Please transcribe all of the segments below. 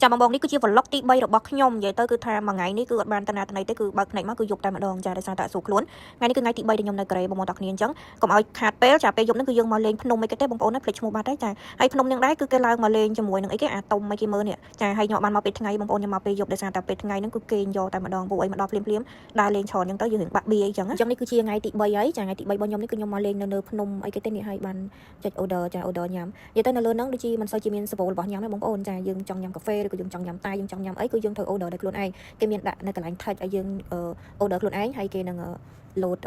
ចាំបងនេះគឺជា vlog ទី3របស់ខ្ញុំនិយាយទៅគឺថាមួយថ្ងៃនេះគឺអត់បានតាណាទៅណីទេគឺបើកភ្នែកមកគឺយប់តែម្ដងចាដោយសារតែសួរខ្លួនថ្ងៃនេះគឺថ្ងៃទី3ដែលខ្ញុំនៅកូរ៉េបងប្អូនទាំងគ្នាអញ្ចឹងកុំឲ្យខាតពេលចាពេលយប់ហ្នឹងគឺយើងមកលេងភ្នំអីគេទេបងប្អូនណាភ្លេចឈ្មោះបាត់ហើយចាហើយភ្នំនឹងដែរគឺគេឡើងមកលេងជាមួយនឹងអីគេអាតុំអីគេមើលនេះចាហើយខ្ញុំបានមកពេលថ្ងៃបងប្អូនខ្ញុំមកពេលយប់ដោយសារតែពេលថ្ងៃហ្នឹងគឺគេងយកតែម្ដងពួកអីមកដល់ភ្លាមដើរលេងច្រើនអញ្ចឹងទៅយើងបាក់បៀអីចឹងនេះគឺជាថ្ងៃទី3ហើយចាថ្ងៃទី3របស់ខ្ញុំនេះគឺខ្ញុំមកលេងនៅភ្នំអីគេទេនេះហើយបានចុច order ចា order ញ៉ាំនិយាយទៅនៅលើហ្នឹងដូចជាមិនសូវជាមានសបូររបស់ញ៉ាំទេបងប្អូនចាយើងចង់ញ៉ាំកាហ្វេឬក៏យើងចង់ញ៉ាំតែយើងចង់ញ៉ាំអីគឺយើងត្រូវ order ដោយខ្លួនឯងគេមានដាក់នៅកន្លែង touch ឲ្យយើង order ខ្លួនឯងហើយគេនឹង load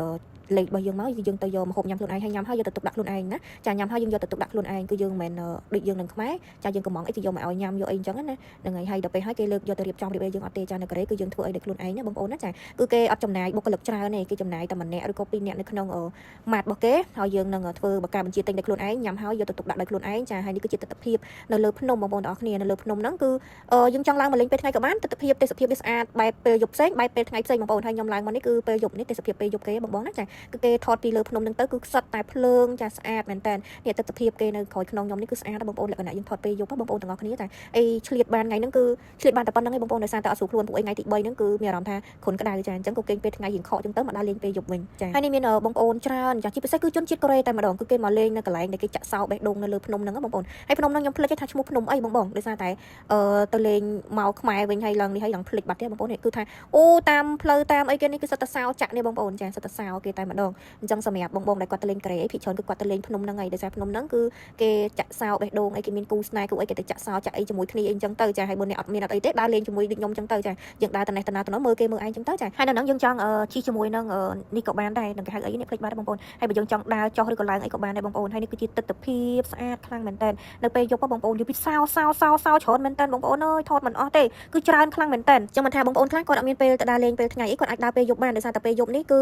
លេខរបស់យើងមកយើងទៅយកម្ហូបញ៉ាំខ្លួនឯងហើយញ៉ាំហើយយកទៅទុកដាក់ខ្លួនឯងណាចាញ៉ាំហើយយើងយកទៅទុកដាក់ខ្លួនឯងគឺយើងមិនមែនដូចយើងនឹងខ្មែរចាយើងកំងអីគឺយកមកឲ្យញ៉ាំយកអីអញ្ចឹងណាហ្នឹងហើយដល់ពេលហើយគេលើកយកទៅរៀបចំរៀបអីយើងអត់ទេចានៅកូរ៉េគឺយើងធ្វើអីដោយខ្លួនឯងណាបងប្អូនណាចាគឺគេអត់ចំណាយបុគ្គលិកច្រើនទេគេចំណាយតែម្នាក់ឬក៏ពីរនាក់នៅក្នុងម៉ាតរបស់គេហើយយើងនឹងធ្វើបកាបញ្ជាទិញដោយខ្លួនឯងញ៉ាំហើយយកទៅទុកដាក់ដោយខ្លួនឯងចាហើយនេះគឺជាទស្សនវិជ្ជានៅលើភ្នំបងប្អូនទាំងអស់គ្នានៅលើភ្នំហ្នឹងគឺយើងចង់ឡើងមកលេងពេលថ្ងៃក៏បានទស្សនវិជ្ជាទេសភាពវាស្អាតបែបពេលយប់ផ្សេងបែបពេលថ្ងៃផ្សេងបងប្អូនហើយខ្ញុំឡើងមកនេះគឺពេលយប់នេះទេសភាពពេលយប់គេបងណាចាគឺគេថតពីលើភ្នំហ្នឹងទៅគឺខ្សត់តែភ្លើងចាស្អាតមែនតើនេះទស្សនវិជ្ជាគេនៅក្រោយខ្នងខ្ញុំនេះគឺស្អាតបងប្អូនលក្ខណៈយើងថតពេលយប់បងប្អូនទាំងអស់គ្នាចាអីឆ្លៀតបានថ្ងៃហ្នឹងគឺឆ្លៀតបានតែប៉ុណ្្នឹងឯងបងប្អូនដោយសារតែអត់ស្រួលខ្លួនពួកឯងថ្ងៃទី3ហ្នឹងគឺមានអារម្មណ៍ថាគ្រុនក្តៅចាអញ្ចឹងក៏គេងពេលថ្ងៃយើងខកអញ្ចឹងទៅមកដើរលេងពេលយប់វិញចាហើយនេះមានបងប្អូនច្រើនចាជាពិសេសគឺជនជាតិកូរ៉េតែម្ដងគឺគេមកលេងនៅកន្លែងដែលគេចាក់សោបេះដូងនៅលើភ្នំហ្នឹងបងប្អូនហើយភ្នំហ្នឹងខ្ញុំភ្លេចថាឈ្មោះភ្នំអីបងដោយសារតែទៅលេងមកខ្មែរវិញហើយឡើងនេះហើយឡើងភ្លេចបាត់ទេបងប្អូនគឺថាអូតាមផ្លូវតាមអីគេនេះគឺសិតតែសោចាក់នេះបងប្អូនចាសិតតែសោគេតែម្ដងអញ្ចឹងសម្រាប់បងដែលគាត់ទៅលេងកូរ៉េអីភាគច្រើនគឺគាត់ទៅលេងភ្នំហ្នឹងហើយដោយសារភ្នំហ្នឹងគឺគេចាក់សោបេះដូងអីគេមានគូស្នេហ៍គូអីគេទៅចាក់សោចាក់អីជាមួយគ្នាអីអញ្ចឹងទៅចាហើយបើអ្នកអត់មានអត់អីទេដើរលេងជាមួយដូចខ្ញុំអញ្ចឹងទៅចាយើងដើរទៅនេះទៅណាទៅនោះមើលគេមើលឯងអញ្ចឹងទៅចាហើយនៅហ្នឹងយើងចង់ជិះជាមួយនឹងនេះក៏បានដែរនឹងគេហៅអីនេះភ្លេចបាត់បងប្អូនហើយបើយើងចង់ដើរចុះឬក៏ឡើងអីក៏បានដែរបងប្អូនហើយនេះគឺជាទស្សនវិជ្ជាស្អាតខ្លាំងមែនតើនៅពេលយប់បងប្អូនយល់ពីសោច្រើនមែនតើបងប្អូនអើយថតមិនអស់ទេគឺច្រើនខ្លាំងមែនតើអញ្ចឹងមិនថាបងប្អូនខ្លះគាត់អត់មានពេលទៅដើរលេងពេលថ្ងៃអីគាត់អាចដើរពេលយប់បានដោយសារតែពេលយប់នេះគ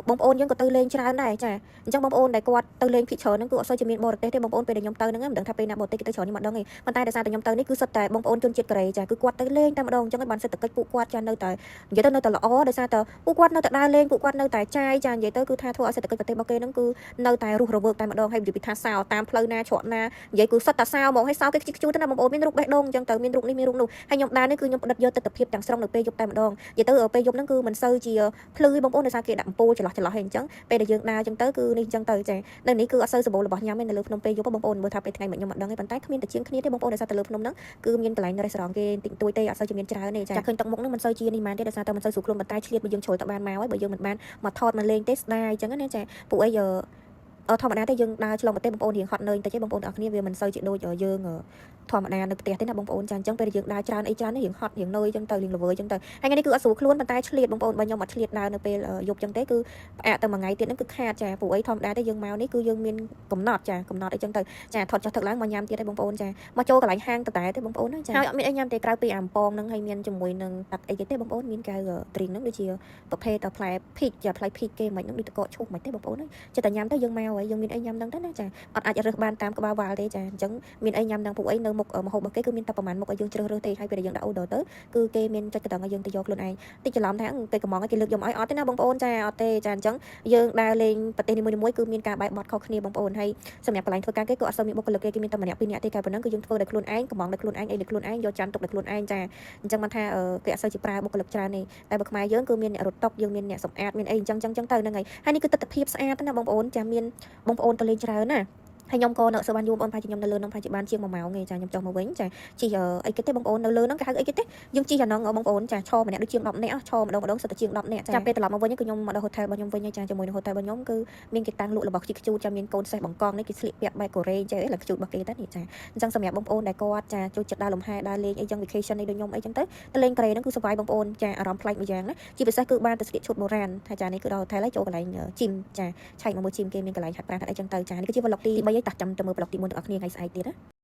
ឺបងប្អូនយើងក៏ទៅលេងច្រើនដែរចាអញ្ចឹងបងប្អូនដែលគាត់ទៅលេងភាគច្រើនហ្នឹងគឺអត់សូវជាមានបរទេសទេបងប្អូនពេលដែលខ្ញុំទៅហ្នឹងមិនដឹងថាពេលណាបរទេសគេទៅច្រើននេះមិនដឹងទេប៉ុន្តែដោយសារតែខ្ញុំទៅនេះគឺសិតតែបងប្អូនជនជាតិកូរ៉េចាគឺគាត់ទៅលេងតែម្ដងអញ្ចឹងបានសេដ្ឋកិច្ចពួកគាត់ចានៅតែនិយាយទៅនៅតែល្អដោយសារតែពួកគាត់នៅតែដើរលេងពួកគាត់នៅតែចាយចានិយាយទៅគឺថាធ្វើឲ្យសេដ្ឋកិច្ចប្រទេសរបស់គេហ្នឹងគឺនៅតែរស់រវើកតែម្ដងហើយនិយាយពីថាសោតាមផ្លូវណាច្រកណានិយាយគឺសិតតែសោហ្មងហើយសោគេខ្ជិះខ្ជួទៅណាបងប្អូនមានរូបបេះដូងអញ្ចឹងទៅមានរូបនេះមានរូបនោះហើយខ្ញុំដើរនេះគឺខ្ញុំផ្ដិតយកទស្សនវិជ្ជាទាំងស្រុងនៅពេលយប់តែម្ដងនិយាយទៅពេលយប់ហ្នឹងគឺមិនសូវជាភ្លឺបងប្អូនដោយសារគេដាក់អំពូលចន្លោះហើយអញ្ចឹងពេលដែលយើងដើរអញ្ចឹងទៅគឺនេះអញ្ចឹងទៅចានៅនេះគឺអត់សូវសម្បូររបស់ញ៉ាំទេនៅលើភ្នំពេលយប់បងប្អូនមើលថាពេលថ្ងៃមិនខ្ញុំអត់ដឹងទេប៉ុន្តែគ្មានតែជាងគ្នាទេបងប្អូនដោយសារតែលើភ្នំហ្នឹងគឺមានកន្លែងរ៉េស្តូរ៉ង់គេតិចតួចទេអត់សូវជាមានច្រើនទេចាឃើញទឹកមុខហ្នឹងមិនសូវជានេះម៉ានទេដោយសារតែមិនសូវស្រួលខ្លួនប៉ុន្តែឆ្លៀតមកយើងជ្រុលទៅបានមកហើយបើយើងមិនបានមកថតមកលេងទេស្ដាយអញ្ចឹងណាចាពួកអីធម្មតាទេយើងដើរឆ្លងប្រទេសបងប្អូនរៀងហត់នឿយបន្តិចទេបងប្អូនទាំងអស់គ្នាវាមិនសូវជាដូចយើងធម្មតានៅផ្ទះទេណាបងប្អូនចាអញ្ចឹងពេលយើងដើរច្រើនអីច្រើនរៀងហត់រៀងនឿយអញ្ចឹងទៅរៀងល្វើយអញ្ចឹងទៅហើយថ្ងៃនេះគឺអត់ស្រួលខ្លួនប៉ុន្តែឆ្លៀតបងប្អូនបើខ្ញុំអត់ឆ្លៀតដើរនៅពេលយប់អញ្ចឹងទេគឺផ្អាកទៅមួយថ្ងៃទៀតហ្នឹងគឺខាតចាពួកអីធម្មតាទេយើងមកនេះគឺយើងមានកំណត់ចាកំណត់អីចឹងទៅចាថតចុះទឹកឡើងមកញ៉ាំទៀតទេបងប្អូនចាមកចូលកន្លែងហាងតតែទេបងប្អូនចាហើយអត់មានអីញ៉ាំទេក្រៅពីអាំប៉ងហ្នឹងហើយមានជាមួយនឹងទឹកអីគេទេបងប្អូនមានកៅ drink ហ្នឹងដូចជាប្រភេទផ្លែ peach ចាផ្លែ peach គេមិនហ្នឹងដូចតកកឈូសមិនទេបងប្អូនចិត្តតែញ៉ាំទៅយើងមកហើយយើងមានអីញ៉ាំហ្នឹងទៅណាចាអត់អាចរើសបានតាមក្បាលវ៉ាល់ទេចាអញ្ចឹងមានអីញ៉ាំទាំងពួកអីនៅមុខម្ហូបរបស់គេគឺមានតែប្រហែលមុខឲ្យយើងជ្រើសរើសទេហើយពេលដែលយើងដាក់ order ទៅគឺគេមានចុចកណ្ដឹងឲ្យយើងទៅយកខ្លួនឯងតិចច្រឡំថាពេលកំងឲ្យគេលើកយកមកឲ្យអត់ទេណាបងប្អូនចាអត់ទេចាអញ្ចឹងយើងដើរលេងប្រទេសនីមួយៗគឺមានការបែកបត់ខុសគ្នាបងប្អូនហើយសម្រាប់កន្លែងធ្វើការគេក៏អត់សូវមានបុគ្គលិកគេមានតែម្នាក់ពីរនាក់ទេតែប៉ុណ្ណឹងគឺយើងធ្វើដោយខ្លួនឯងកំងដោយខ្លួនឯងអីដោយខ្លួនឯងយកចានទុកដោយខ្លួនឯងចាអញ្ចឹងមិនថាគេអត់សូវជាប្រើបុគ្គលិកច្រើនទេតែបើខ្មែរយើងគឺមានអ្នករត់តុកយើងមានអ្នកសម្អាតមានអីអញ្ចឹងទៅហ្នឹងហើយនេះគឺទស្សនវិជ្ជាស្អាតណាបងប្អូនចាមានបងប្អូនទៅលេងច្រើនណាហើយខ្ញុំក៏នៅសបានយូរបងប្អូនខ្ញុំនៅលើហ្នឹងប្រហែលជាបានជា1ម៉ោងទេចាខ្ញុំចុះមកវិញចាជីអីគេទេបងប្អូននៅលើហ្នឹងគេហៅអីគេទេយើងជីអាហ្នឹងបងប្អូនចាឈរម្នាក់ដូចជាង10នាក់ឈរម្ដងសិតតែជាង10នាក់ចាពេលត្រឡប់មកវិញគឺខ្ញុំមកដល់ hotel របស់ខ្ញុំវិញចាជាមួយនឹង hotel របស់ខ្ញុំគឺមានគេតាំងលក់របស់ខ្ជិះខ្ជូតចាមានកូនសេះបង្កងនេះគេស្លៀកពាក់បែបកូរ៉េចេះឡើងខ្ជូតរបស់គេទៅនេះចាអញ្ចឹងសម្រាប់បងប្អូនដែលគាត់ចាចូលចិត្តដើរលំហែដើរលេងអីចឹង vacation នេះដូចខ្ញុំអីចឹងទៅលេងកូរ៉េហ្នឹងគឺសុវ័យបងប្អូនចាអារម្មណ៍ប្លែកម្យ៉ាងណាជាពិសេសគឺបានទៅស្លៀកឈុតបុរាណថាចានេះគឺដល់ hotel ហើយចូលកន្លែង gym ចាឆែកមកមើល gym គេមានកន្លែងហាត់ប្រាណអីចឹងទៅចានេះគឺជា vlog ទី3ហើយតាស់ចាំទៅមើល vlog ទី4ទាំងអស់គ្នាថ្ងៃស្អែកទៀតណា